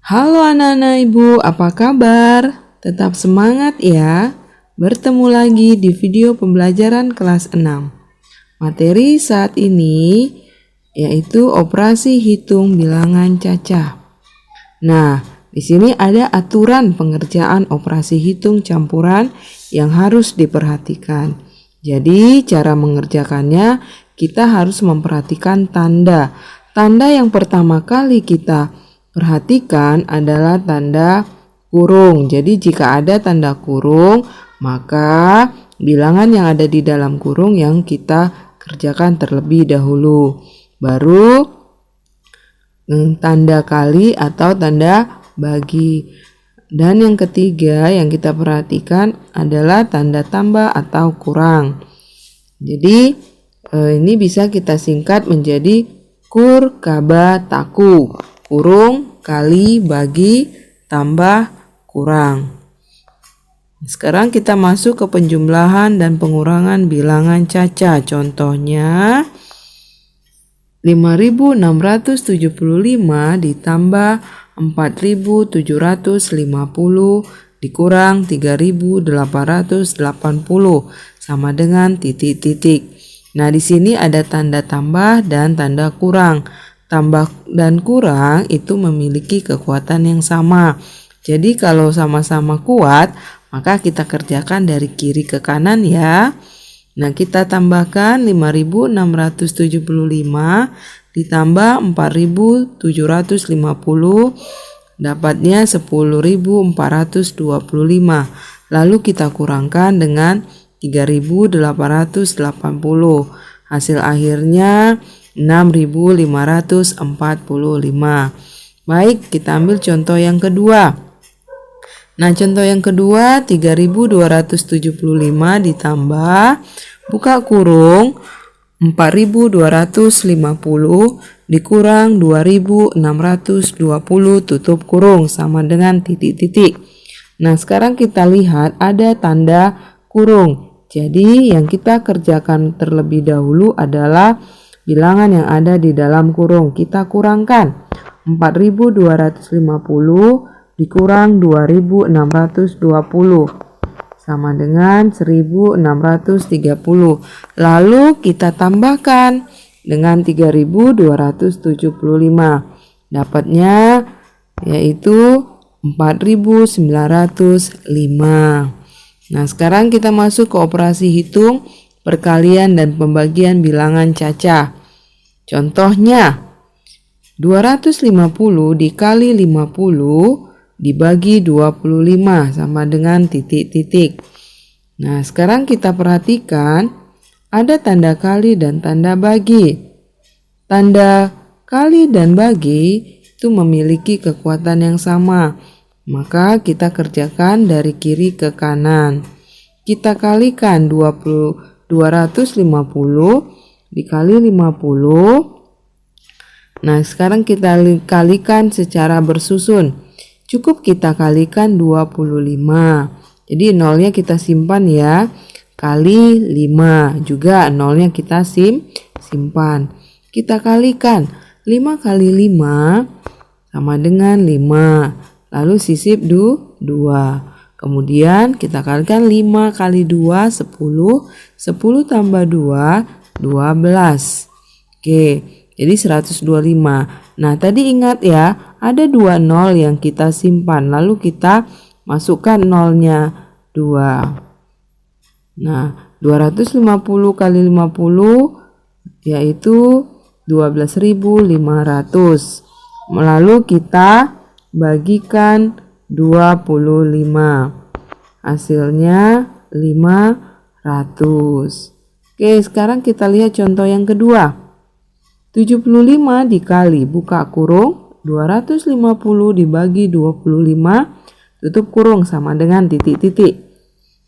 Halo anak-anak ibu, apa kabar? Tetap semangat ya. Bertemu lagi di video pembelajaran kelas 6. Materi saat ini yaitu operasi hitung bilangan cacah. Nah, di sini ada aturan pengerjaan operasi hitung campuran yang harus diperhatikan. Jadi, cara mengerjakannya kita harus memperhatikan tanda. Tanda yang pertama kali kita perhatikan adalah tanda kurung. Jadi jika ada tanda kurung, maka bilangan yang ada di dalam kurung yang kita kerjakan terlebih dahulu. Baru tanda kali atau tanda bagi. Dan yang ketiga yang kita perhatikan adalah tanda tambah atau kurang. Jadi ini bisa kita singkat menjadi kur, kaba, taku. Kurung, kali, bagi, tambah, kurang. Sekarang kita masuk ke penjumlahan dan pengurangan bilangan cacah. Contohnya 5.675 ditambah 4.750 dikurang 3.880 sama dengan titik-titik. Nah, di sini ada tanda tambah dan tanda kurang. Tambah dan kurang itu memiliki kekuatan yang sama. Jadi kalau sama-sama kuat, maka kita kerjakan dari kiri ke kanan ya. Nah, kita tambahkan 5.675 ditambah 4.750 dapatnya 10.425. Lalu kita kurangkan dengan 3.880. Hasil akhirnya 6.545. Baik, kita ambil contoh yang kedua. Nah, contoh yang kedua 3.275 ditambah buka kurung 4.250 dikurang 2.620 tutup kurung sama dengan titik-titik. Nah, sekarang kita lihat ada tanda kurung. Jadi yang kita kerjakan terlebih dahulu adalah bilangan yang ada di dalam kurung. Kita kurangkan 4.250 dikurang 2.620 sama dengan 1.630. Lalu kita tambahkan dengan 3.275. Dapatnya yaitu 4.905. Nah, sekarang kita masuk ke operasi hitung perkalian dan pembagian bilangan cacah. Contohnya 250 dikali 50 dibagi 25 sama dengan titik-titik. Nah, sekarang kita perhatikan ada tanda kali dan tanda bagi. Tanda kali dan bagi itu memiliki kekuatan yang sama. Maka kita kerjakan dari kiri ke kanan. Kita kalikan 250 dikali 50. Nah, sekarang kita kalikan secara bersusun. Cukup kita kalikan 25. Jadi nolnya kita simpan ya. Kali 5. Juga nolnya kita simpan. Kita kalikan 5 kali 5 sama dengan 5. Lalu sisip 2. Kemudian kita kalikan 5 kali 2 10. 10 tambah 2 12. Oke, jadi 125. Nah, tadi ingat ya, ada 2 nol yang kita simpan. Lalu kita masukkan nolnya 2. Nah, 250 kali 50 yaitu 12.500. Lalu kita bagikan 25. Hasilnya 500. Oke, sekarang kita lihat contoh yang kedua. 75 dikali buka kurung 250 dibagi 25 tutup kurung sama dengan titik-titik.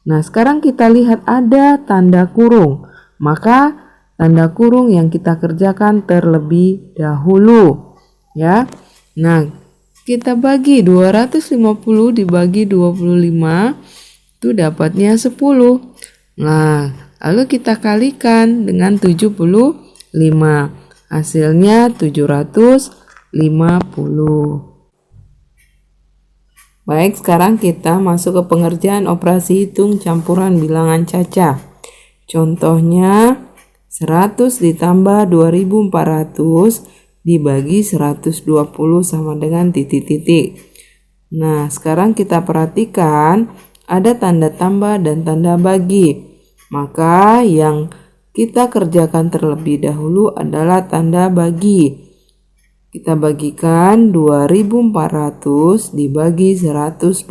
Nah, sekarang kita lihat ada tanda kurung. Maka tanda kurung yang kita kerjakan terlebih dahulu ya. Nah, kita bagi 250 dibagi 25 itu dapatnya 10. Nah, lalu kita kalikan dengan 75. Hasilnya 750. Baik, sekarang kita masuk ke pengerjaan operasi hitung campuran bilangan cacah. Contohnya 100 ditambah 2400 dibagi 120 sama dengan titik-titik. Nah, sekarang kita perhatikan ada tanda tambah dan tanda bagi. Maka yang kita kerjakan terlebih dahulu adalah tanda bagi. Kita bagikan 2400 dibagi 120.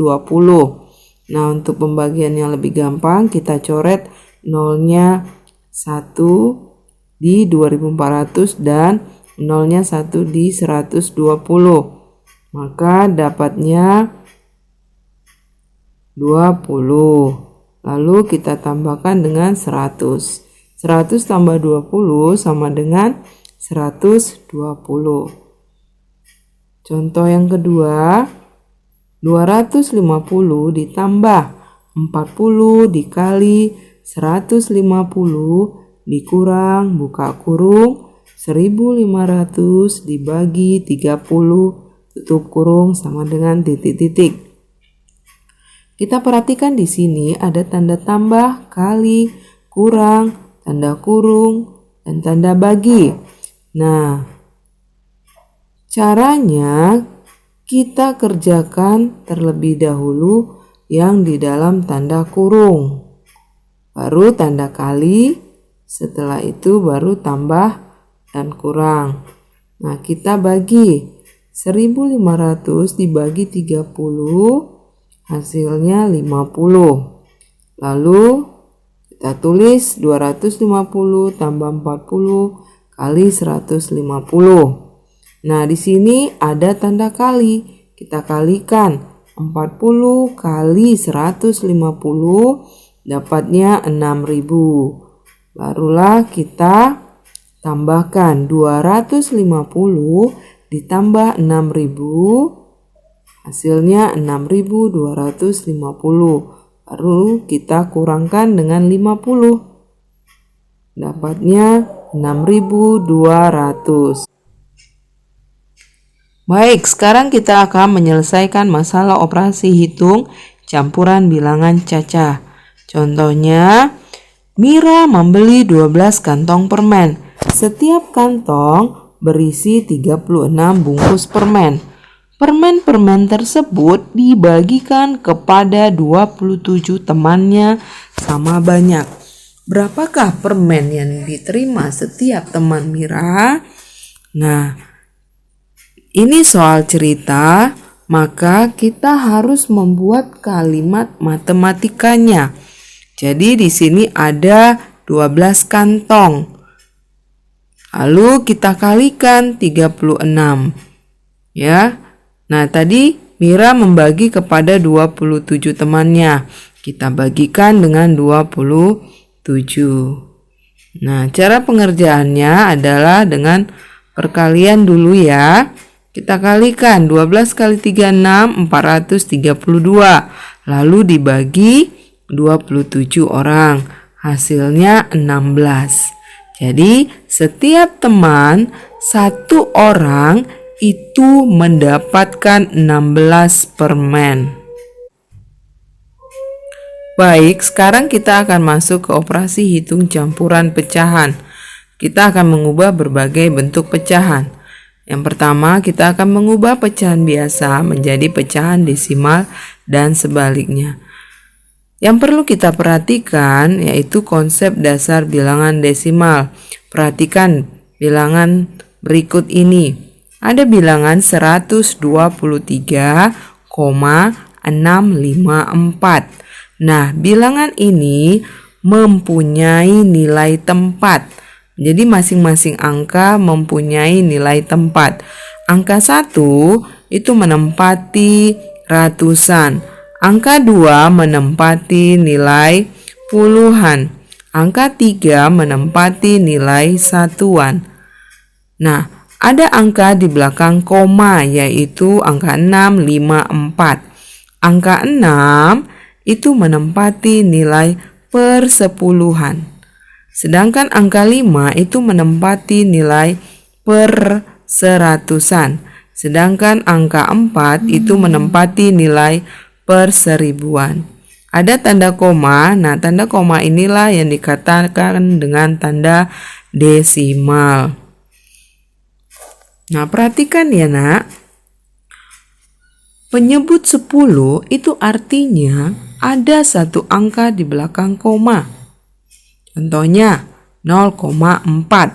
Nah, untuk pembagian yang lebih gampang kita coret nolnya 1 di 2400 dan nolnya 1 di 120. Maka dapatnya 20. Lalu kita tambahkan dengan 100. 100 tambah 20 sama dengan 120. Contoh yang kedua, 250 ditambah 40 dikali 150 dikurang buka kurung 1500 dibagi 30 tutup kurung sama dengan titik-titik. Kita perhatikan di sini ada tanda tambah, kali, kurang, tanda kurung, dan tanda bagi. Nah, caranya kita kerjakan terlebih dahulu yang di dalam tanda kurung, baru tanda kali, setelah itu baru tambah dan kurang. Nah, kita bagi 1500 dibagi 30, hasilnya 50. Lalu kita tulis 250 tambah 40 kali 150. Nah, di sini ada tanda kali. Kita kalikan 40 kali 150 dapatnya 6000. Barulah kita tambahkan 250 ditambah 6000, hasilnya 6250. Baru kita kurangkan dengan 50. Dapatnya 6200. Baik, sekarang kita akan menyelesaikan masalah operasi hitung campuran bilangan cacah. Contohnya, Mira membeli 12 kantong permen. Setiap kantong berisi 36 bungkus permen. Permen-permen tersebut dibagikan kepada 27 temannya sama banyak. Berapakah permen yang diterima setiap teman Mira? Nah, ini soal cerita, maka kita harus membuat kalimat matematikanya. Jadi di sini ada 12 kantong. Lalu kita kalikan 36. Ya. Nah, tadi Mira membagi kepada 27 temannya. Kita bagikan dengan 27. Nah, cara pengerjaannya adalah dengan perkalian dulu ya. Kita kalikan 12 kali 36, 432. Lalu dibagi 27 orang. Hasilnya 16. Jadi setiap teman satu orang itu mendapatkan 16 permen. Baik, sekarang kita akan masuk ke operasi hitung campuran pecahan. Kita akan mengubah berbagai bentuk pecahan. Yang pertama, kita akan mengubah pecahan biasa menjadi pecahan desimal dan sebaliknya. Yang perlu kita perhatikan yaitu konsep dasar bilangan desimal. Perhatikan bilangan berikut ini. Ada bilangan 123,654. Nah, bilangan ini mempunyai nilai tempat. Jadi masing-masing angka mempunyai nilai tempat. Angka 1 itu menempati ratusan. Angka 2 menempati nilai puluhan. Angka 3 menempati nilai satuan. Nah, ada angka di belakang koma yaitu angka 654. Angka 6 itu menempati nilai persepuluhan. Sedangkan angka 5 itu menempati nilai per seratusan. Sedangkan angka 4 itu menempati nilai per seribuan. Ada tanda koma, nah tanda koma inilah yang dikatakan dengan tanda desimal. Nah, perhatikan ya nak, penyebut 10 itu artinya ada satu angka di belakang koma. Contohnya 0,4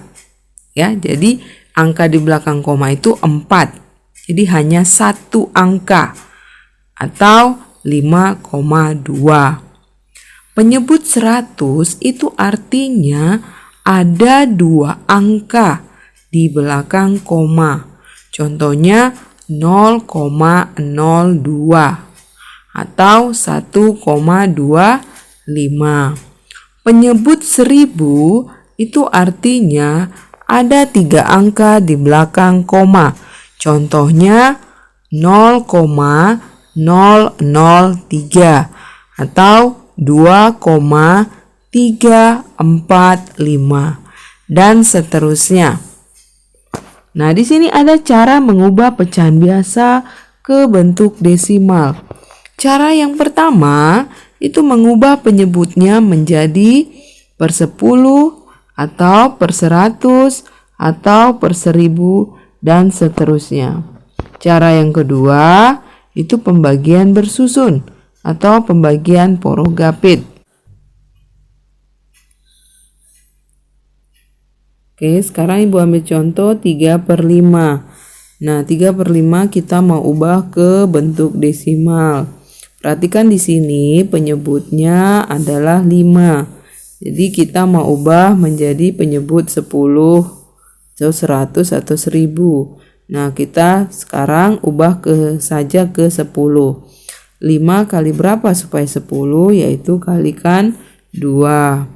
ya, jadi angka di belakang koma itu 4. Jadi hanya satu angka atau 5,2. Penyebut 100 itu artinya ada dua angka di belakang koma. Contohnya 0,02 atau 1,25. Penyebut 1000 itu artinya ada tiga angka di belakang koma. Contohnya 0,003 atau 2,345 dan seterusnya. Nah, di sini ada cara mengubah pecahan biasa ke bentuk desimal. Cara yang pertama itu mengubah penyebutnya menjadi per 10 atau per 100 atau per 1000 dan seterusnya. Cara yang kedua itu pembagian bersusun atau pembagian porogapit. Oke, sekarang Ibu ambil contoh 3/5. Nah, 3/5 kita mau ubah ke bentuk desimal. Perhatikan di sini penyebutnya adalah 5. Jadi kita mau ubah menjadi penyebut 10 atau 100 atau 1000. Nah, kita sekarang ubah saja ke 10. 5 kali berapa supaya 10? Yaitu kalikan 2.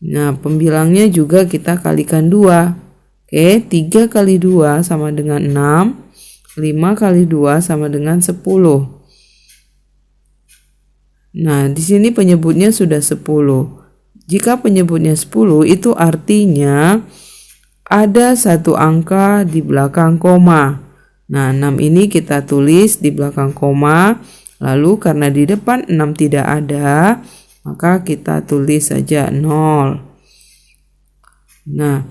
Nah, pembilangnya juga kita kalikan 2. Oke, 3 kali 2 sama dengan 6. 5 kali 2 sama dengan 10. Nah, di sini penyebutnya sudah 10. Jika penyebutnya 10 itu artinya ada satu angka di belakang koma. Nah, 6 ini kita tulis di belakang koma. Lalu karena di depan 6 tidak ada, maka kita tulis saja 0. Nah,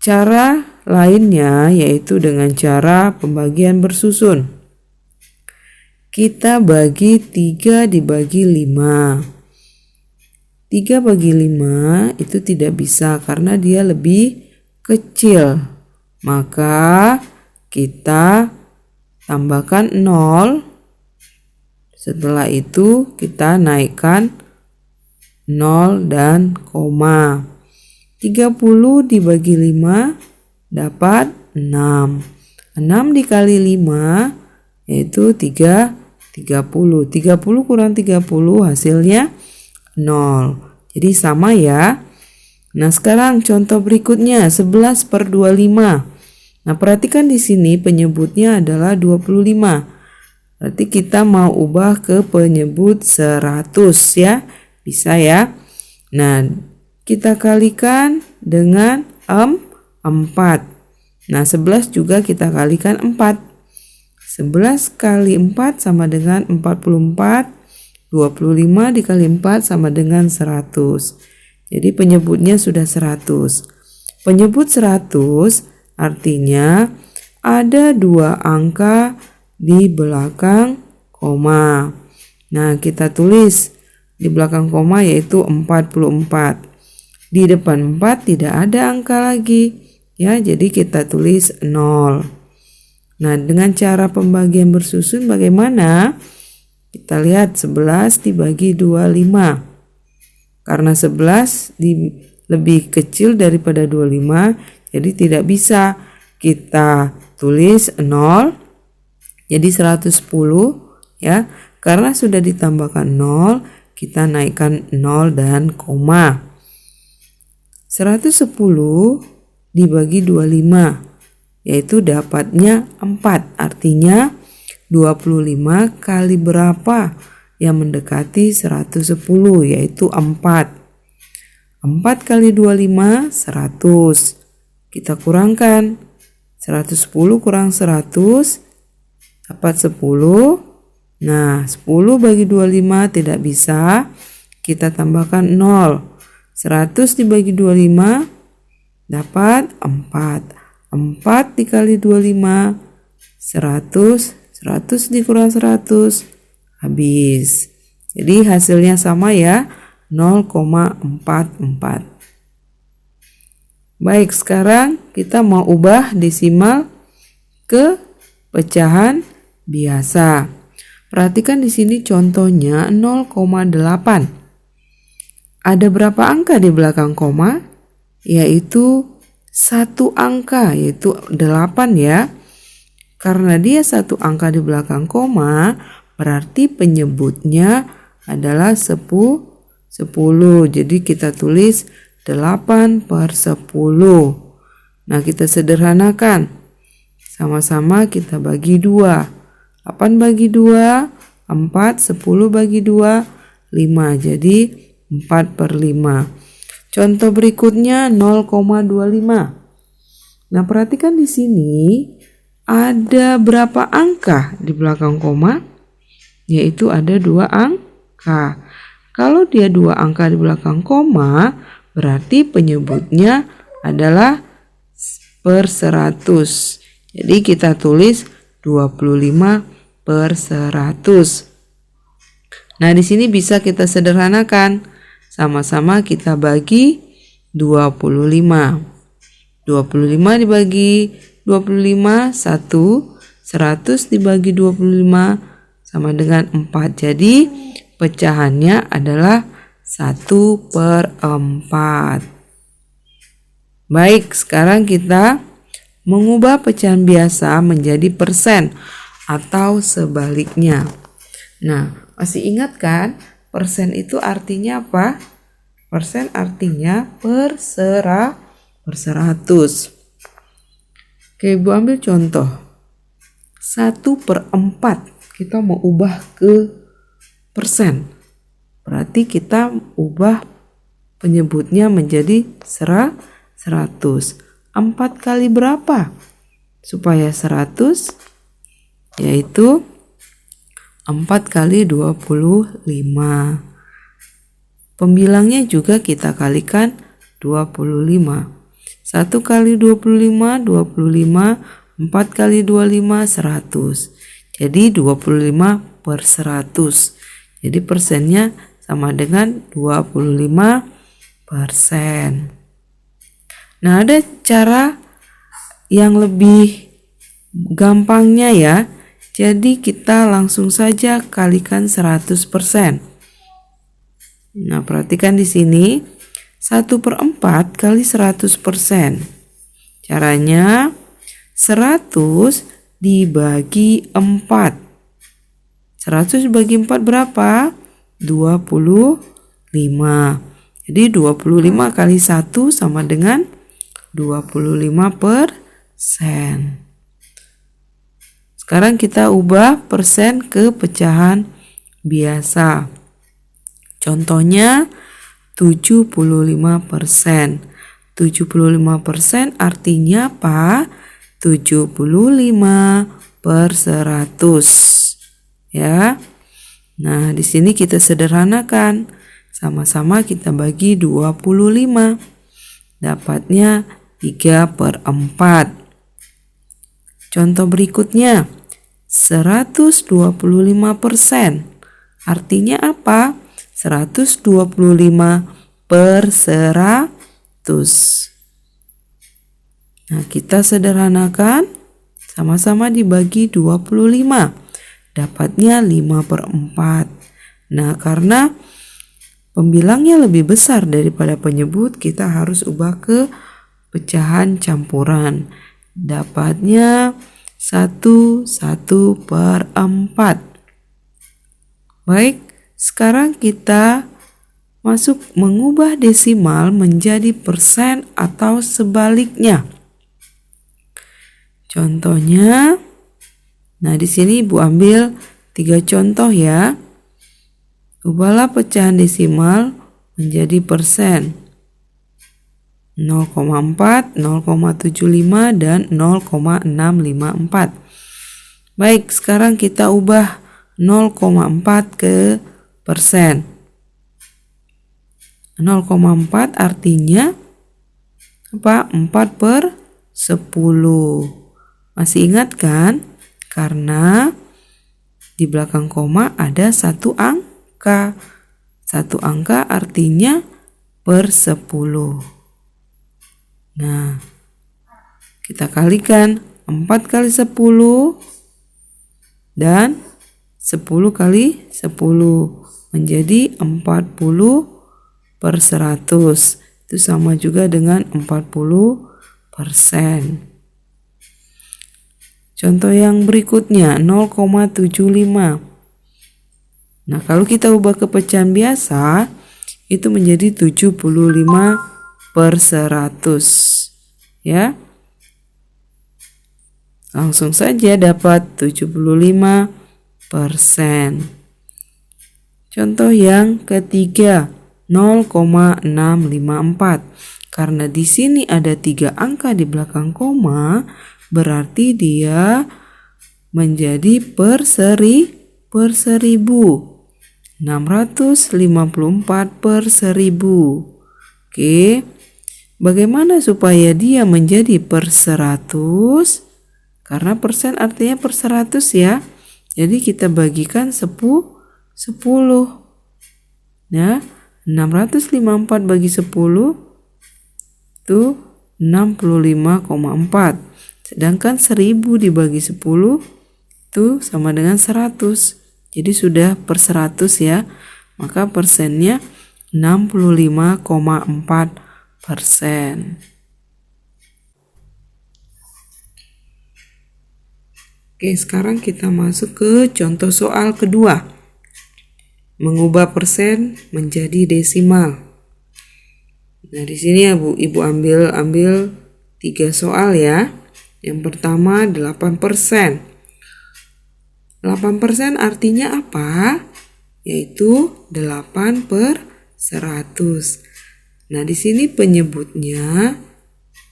cara lainnya yaitu dengan cara pembagian bersusun. Kita bagi 3 dibagi 5. 3 bagi 5 itu tidak bisa karena dia lebih kecil. Maka kita tambahkan 0. Setelah itu kita naikkan 0 dan koma. 30 dibagi 5 dapat 6. 6 dikali 5 yaitu 30. 30 kurang 30 hasilnya 0. Jadi sama ya. Nah, sekarang contoh berikutnya 11/25. Nah, perhatikan di sini penyebutnya adalah 25. Berarti kita mau ubah ke penyebut 100 ya. Bisa ya. Nah, kita kalikan dengan 4. Nah, 11 juga kita kalikan 4. 11 kali 4 sama dengan 44. 25 dikali 4 sama dengan 100. Jadi penyebutnya sudah 100. Penyebut 100 artinya ada dua angka di belakang koma. Nah, kita tulis di belakang koma yaitu 44. Di depan 4 tidak ada angka lagi. Ya, jadi kita tulis 0. Nah, dengan cara pembagian bersusun bagaimana? Kita lihat 11 dibagi 25. Karena 11 lebih kecil daripada 25, jadi tidak bisa kita tulis 0. Jadi 110 ya. Karena sudah ditambahkan 0, kita naikkan 0 dan koma. 110 dibagi 25 yaitu dapatnya 4. Artinya 25 kali berapa yang mendekati 110 yaitu 4. 4 kali 25 100. Kita kurangkan. 110 kurang 100 dapat 10. Nah, 10 bagi 25 tidak bisa. Kita tambahkan 0. 100 dibagi 25 dapat 4. 4 dikali 25 100. 100 dikurang 100 habis. Jadi hasilnya sama ya, 0,44. Baik, sekarang kita mau ubah desimal ke pecahan biasa. Perhatikan di sini contohnya 0,8. Ada berapa angka di belakang koma? Yaitu satu angka, yaitu 8 ya. Karena dia satu angka di belakang koma, berarti penyebutnya adalah 10. Jadi kita tulis 8/10. Nah, kita sederhanakan. Sama-sama kita bagi 2. 8 bagi 2, 4, 10 bagi 2, 5. Jadi 4/5. Contoh berikutnya 0,25. Nah, perhatikan di sini ada berapa angka di belakang koma? Yaitu ada 2 angka. Kalau dia 2 angka di belakang koma, berarti penyebutnya adalah per 100. Jadi kita tulis 25/100. Nah, di sini bisa kita sederhanakan. Sama-sama kita bagi 25. 25 dibagi 25 1. 100 dibagi 25 sama dengan 4. Jadi pecahannya adalah 1/4. Baik, sekarang kita mengubah pecahan biasa menjadi persen atau sebaliknya. Nah, masih ingat kan? Persen itu artinya apa? Persen artinya per 100. Oke, Ibu ambil contoh. 1/4 kita mau ubah ke persen. Berarti kita ubah penyebutnya menjadi 100. 4 kali berapa? Supaya 100, yaitu 4 kali 25. Pembilangnya juga kita kalikan 25. 1 kali 25, 25. 4 kali 25, 100. Jadi 25/100. Jadi persennya sama dengan 25%. Nah, ada cara yang lebih gampangnya ya. Jadi kita langsung saja kalikan 100%. Nah, perhatikan di sini 1/4 kali 100%. Caranya 100 dibagi 4. 100 dibagi 4 berapa? 25. Jadi 25 kali 1 sama dengan 25%. Sekarang kita ubah persen ke pecahan biasa. Contohnya 75%. 75% artinya apa? 75/100. Ya. Nah, di sini kita sederhanakan. Sama-sama kita bagi 25. Dapatnya 3/4. Contoh berikutnya 125%. Artinya apa? 125/100. Nah, kita sederhanakan. Sama-sama dibagi 25. Dapatnya 5/4. Nah, karena pembilangnya lebih besar daripada penyebut, kita harus ubah ke pecahan campuran. Dapatnya 1/4. Baik, sekarang kita masuk mengubah desimal menjadi persen atau sebaliknya. Contohnya, nah di sini Ibu ambil 3 contoh ya. Ubahlah pecahan desimal menjadi persen. 0,4, 0,75, dan 0,654. Baik, sekarang kita ubah 0,4 ke persen. 0,4 artinya apa? 4/10. Masih ingat kan? Karena di belakang koma ada satu angka. Satu angka artinya per 10. Nah, kita kalikan 4 kali 10 dan 10 kali 10 menjadi 40/100. Itu sama juga dengan 40%. Contoh yang berikutnya 0,75. Nah, kalau kita ubah ke pecahan biasa itu menjadi 75/100. Ya. Langsung saja dapat 75%. Contoh yang ketiga 0,654. Karena di sini ada 3 angka di belakang koma, berarti dia menjadi per 1000. 654/1000. Oke. Bagaimana supaya dia menjadi per 100? Karena persen artinya per 100 ya. Jadi kita bagikan 10. Ya, 654 bagi 10 itu 65,4. Sedangkan 1000 dibagi 10 itu sama dengan 100. Jadi sudah per 100 ya. Maka persennya 65,4%. Oke, sekarang kita masuk ke contoh soal kedua. Mengubah persen menjadi desimal. Nah, di sini ya Ibu ambil 3 soal ya. Yang pertama 8%. 8% artinya apa? Yaitu 8/100. Nah, di sini penyebutnya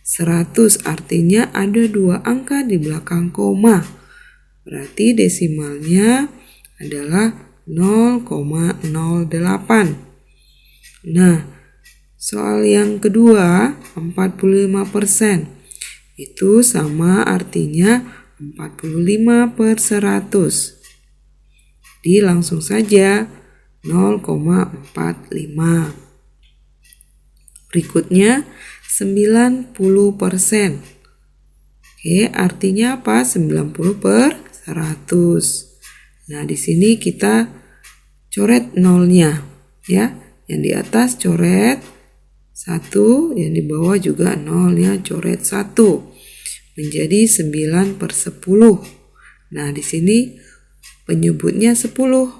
100 artinya ada 2 angka di belakang koma. Berarti desimalnya adalah 0,08. Nah, soal yang kedua 45%. Itu sama artinya 45/100. Jadi langsung saja 0,45. Berikutnya 90%. Oke, artinya apa? 90/100. Nah, di sini kita coret nolnya ya. Yang di atas coret 1, yang di bawah juga nolnya coret 1. Menjadi 9/10. Nah, di sini penyebutnya 10.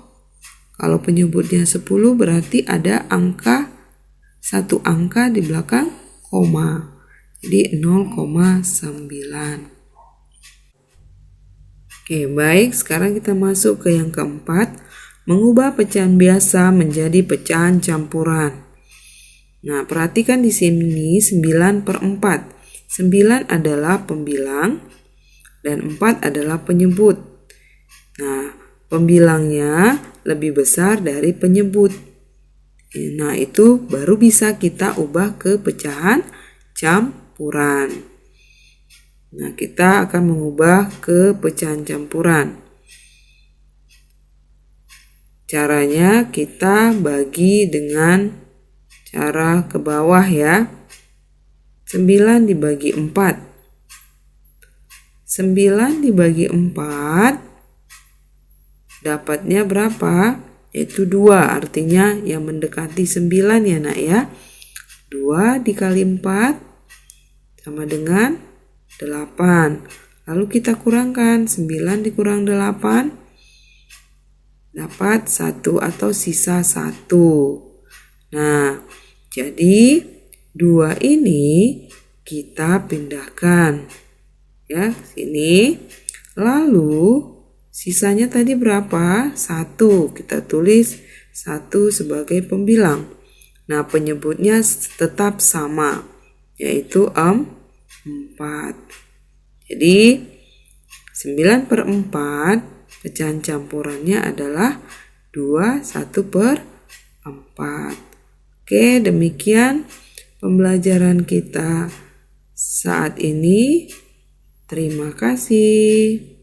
Kalau penyebutnya 10 berarti ada satu angka di belakang koma. Jadi 0,9. Oke, baik. Sekarang kita masuk ke yang keempat. Mengubah pecahan biasa menjadi pecahan campuran. Nah, perhatikan di sini 9/4. 9 adalah pembilang dan 4 adalah penyebut. Nah, pembilangnya lebih besar dari penyebut. Nah, itu baru bisa kita ubah ke pecahan campuran. Nah, kita akan mengubah ke pecahan campuran. Caranya kita bagi dengan cara ke bawah ya. 9 dibagi 4. 9 dibagi 4 dapatnya berapa? Yaitu 2, artinya yang mendekati 9 ya nak ya. 2 dikali 4 sama dengan 8. Lalu kita kurangkan 9 dikurang 8 dapat 1 atau sisa 1. Nah, jadi 2 ini kita pindahkan ya sini. Lalu sisanya tadi berapa? 1. Kita tulis 1 sebagai pembilang. Nah, penyebutnya tetap sama. yaitu 4. Jadi 9/4 pecahan campurannya adalah 21/4. Oke, demikian pembelajaran kita saat ini. Terima kasih.